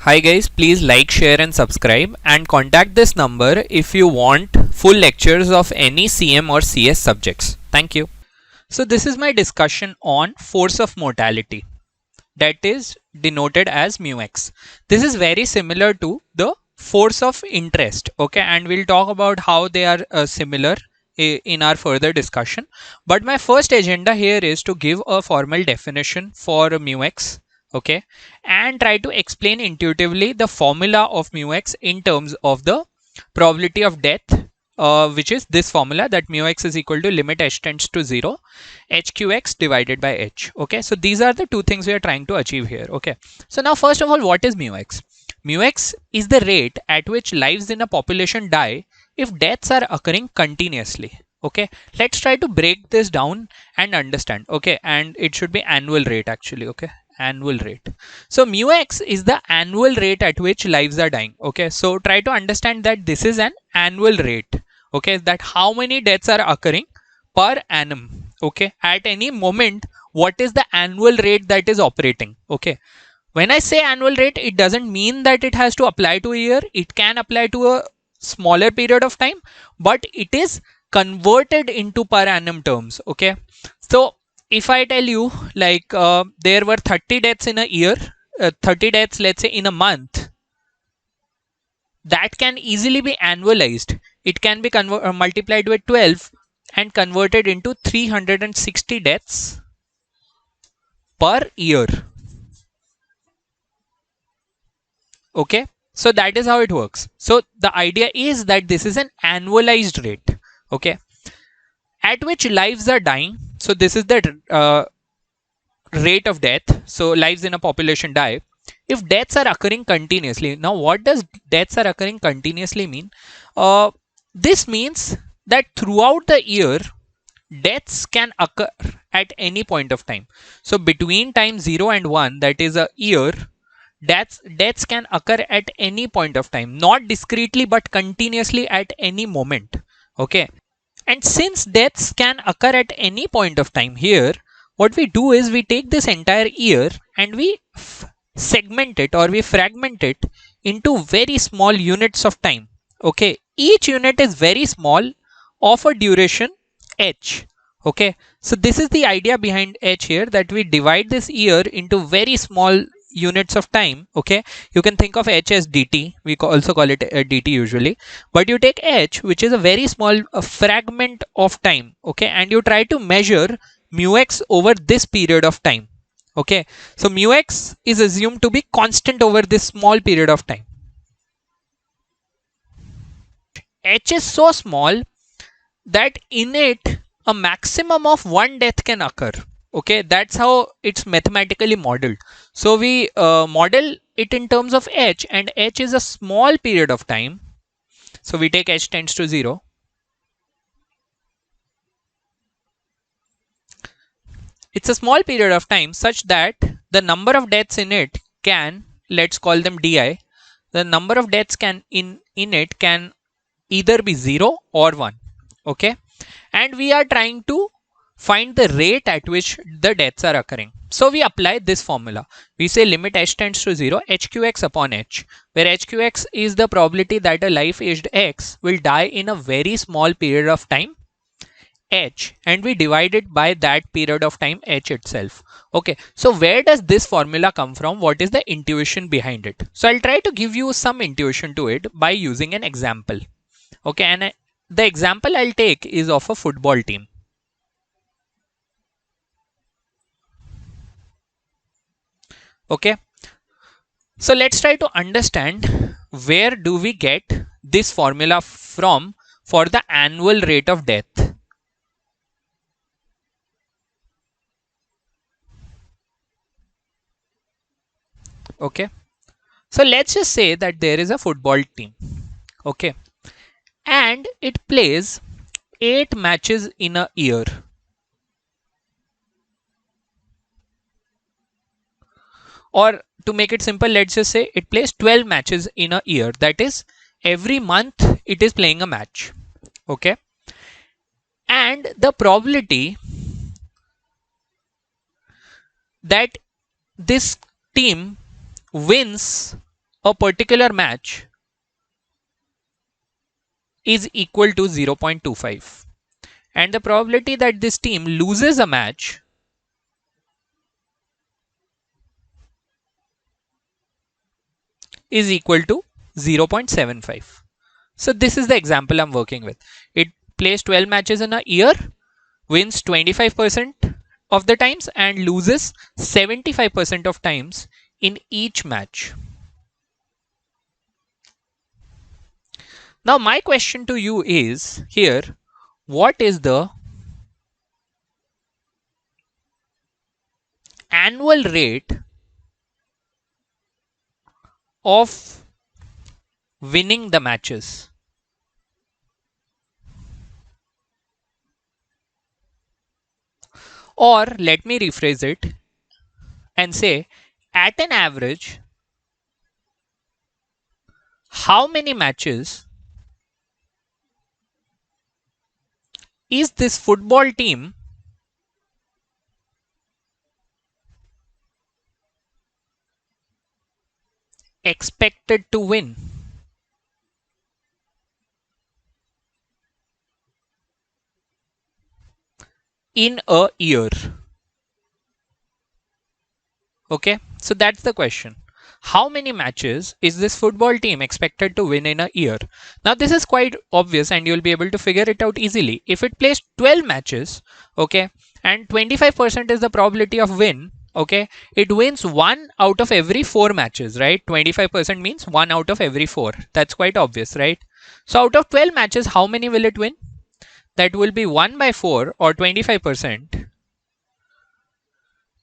Hi guys, please like, share and subscribe and contact this number if you want full lectures of any CM or CS subjects. Thank you. So this is my discussion on force of mortality, that is denoted as μx. This is very similar to the force of interest, okay, and we'll talk about how they are similar in our further discussion. But my first agenda here is to give a formal definition for μx, okay, and try to explain intuitively the formula of μx in terms of the probability of death, which is this formula, that μx is equal to limit h tends to 0 hqx divided by h. Okay, so these are the two things we are trying to achieve here. Okay, so now first of all, what is μx? μx is the rate at which lives in a population die if deaths are occurring continuously. Okay, let's try to break this down and understand. Okay, and it should be annual rate actually. Okay, annual rate. So μx is the annual rate at which lives are dying. Okay, so try to understand that this is an annual rate. Okay, that how many deaths are occurring per annum. Okay, at any moment, what is the annual rate that is operating? Okay, when I say annual rate, it doesn't mean that it has to apply to a year. It can apply to a smaller period of time, but it is converted into per annum terms. Okay, so if I tell you like there were 30 deaths in a year, 30 deaths let's say in a month, that can easily be annualized. It can be multiplied with 12 and converted into 360 deaths per year. Okay, so that is how it works. So the idea is that this is an annualized rate, okay, at which lives are dying. So this is the rate of death. So lives in a population die if deaths are occurring continuously. Now what does deaths are occurring continuously mean? This means that throughout the year deaths can occur at any point of time. So between time 0 and 1, that is a year, deaths can occur at any point of time, not discretely but continuously at any moment. Okay, and since deaths can occur at any point of time here, what we do is we take this entire year and we segment it, or we fragment it into very small units of time. Okay, each unit is very small of a duration h. Okay, so this is the idea behind h here, that we divide this year into very small units of time. Okay, you can think of h as dt, we also call it dt usually, but you take h, which is a very small fragment of time. Okay, and you try to measure μx over this period of time. Okay, so μx is assumed to be constant over this small period of time. H is so small that in it a maximum of one death can occur. Okay, that's how it's mathematically modeled. So we model it in terms of h, and h is a small period of time. So we take h tends to 0. It's a small period of time such that the number of deaths in it can, let's call them di, the number of deaths can in it can either be 0 or 1. Okay, and we are trying to find the rate at which the deaths are occurring. So we apply this formula. We say limit h tends to 0 hqx upon h, where hqx is the probability that a life aged x will die in a very small period of time h, and we divide it by that period of time h itself. Okay, so where does this formula come from? What is the intuition behind it? So I'll try to give you some intuition to it by using an example. Okay, and the example I'll take is of a football team. Okay, so let's try to understand where do we get this formula from for the annual rate of death. Okay, so let's just say that there is a football team. Okay, and it plays 8 matches in a year. Or to make it simple, let's just say it plays 12 matches in a year. That is, every month it is playing a match. Okay, and the probability that this team wins a particular match is equal to 0.25, and the probability that this team loses a match is equal to 0.75. So this is the example I'm working with. It plays 12 matches in a year, wins 25% of the times and loses 75% of times in each match. Now my question to you is here, what is the annual rate of winning the matches? Or let me rephrase it and say, at an average, how many matches is this football team expected to win? In a year. Okay, so that's the question. How many matches is this football team expected to win in a year? Now this is quite obvious and you'll be able to figure it out easily. If it plays 12 matches, okay, and 25% is the probability of win, okay, it wins 1 out of every 4 matches, right? 25% means 1 out of every 4. That's quite obvious, right? So out of 12 matches, how many will it win? That will be 1 by 4 or 25%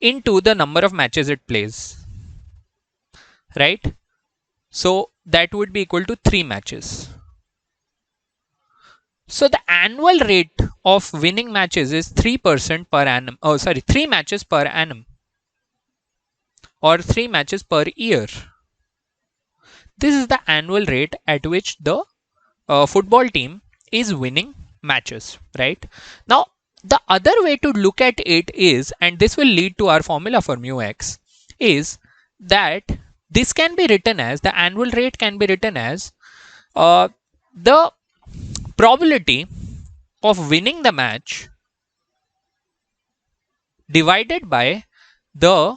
into the number of matches it plays, right? So that would be equal to 3 matches. So the annual rate of winning matches is 3% per annum. Oh, sorry, 3 matches per annum or 3 matches per year. This is the annual rate at which the football team is winning matches, right? Now, the other way to look at it is, and this will lead to our formula for mu x, is that this can be written as, the annual rate can be written as the probability of winning the match divided by the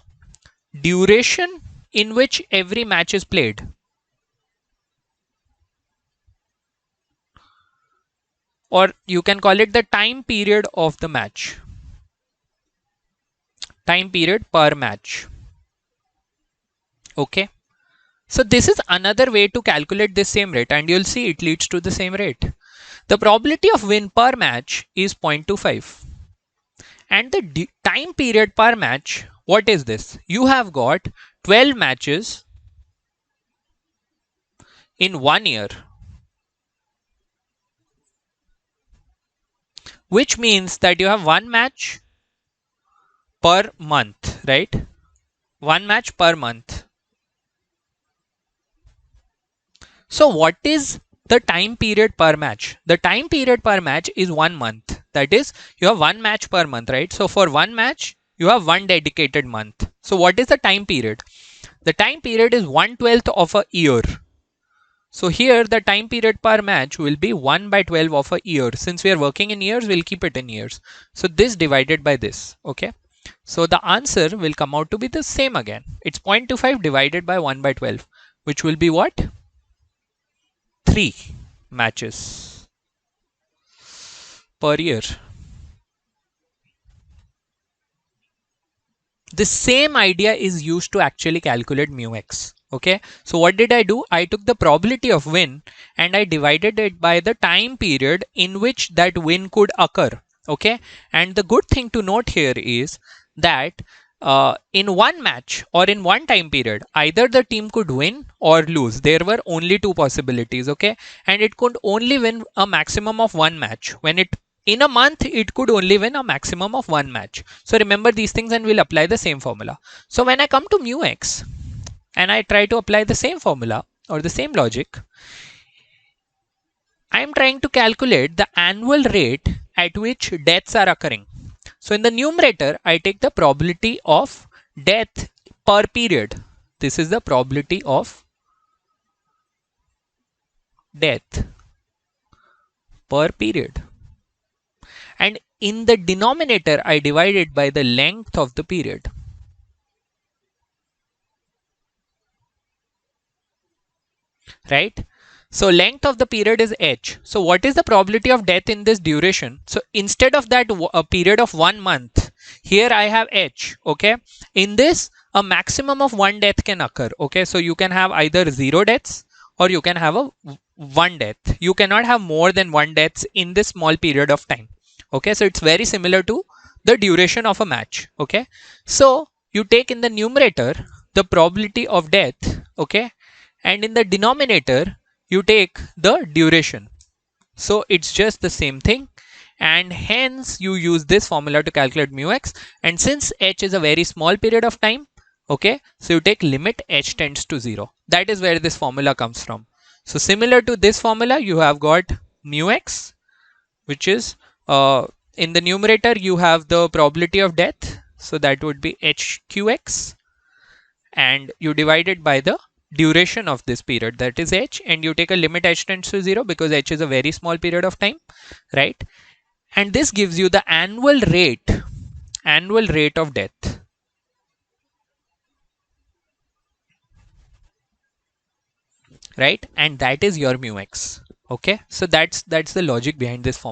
duration in which every match is played. Or you can call it the time period of the match. Time period per match. Okay. So this is another way to calculate this same rate, and you'll see it leads to the same rate. The probability of win per match is 0.25. And the time period per match, what is this? You have got 12 matches in 1 year, which means that you have 1 match per month, right? 1 match per month. So what is the time period per match? The time period per match is 1 month. That is, you have 1 match per month, right? So for 1 match, you have 1 dedicated month. So what is the time period? The time period is 1/12 of a year. So here the time period per match will be 1 by 12 of a year. Since we are working in years, we'll keep it in years. So this divided by this, okay? So the answer will come out to be the same again. It's 0.25 divided by 1 by 12, which will be what? 3 matches per year. The same idea is used to actually calculate mu x. Okay, so what did I do? I took the probability of win and I divided it by the time period in which that win could occur. Okay, and the good thing to note here is that in one match or in one time period, either the team could win or lose. There were only 2 possibilities. Okay, and it could only win a maximum of 1 match. When it in a month, it could only win a maximum of 1 match. So remember these things and we'll apply the same formula. So when I come to mu x and I try to apply the same formula or the same logic, I am trying to calculate the annual rate at which deaths are occurring. So in the numerator, I take the probability of death per period. This is the probability of death per period. And in the denominator, I divide it by the length of the period. Right? So length of the period is h. So what is the probability of death in this duration? So instead of that a period of 1 month, here I have h. Okay. In this, a maximum of 1 death can occur. Okay. So you can have either 0 deaths or you can have a 1 death. You cannot have more than 1 deaths in this small period of time. Okay. So it's very similar to the duration of a match. Okay. So you take in the numerator the probability of death. Okay. And in the denominator, you take the duration. So it's just the same thing. And hence you use this formula to calculate mu x. And since h is a very small period of time, okay, so you take limit h tends to 0. That is where this formula comes from. So similar to this formula, you have got mu x, which is in the numerator, you have the probability of death. So that would be hqx. And you divide it by the duration of this period, that is h, and you take a limit h tends to 0 because h is a very small period of time, right? And this gives you the annual rate of death, right? And that is your mu x. Okay, so that's the logic behind this formula.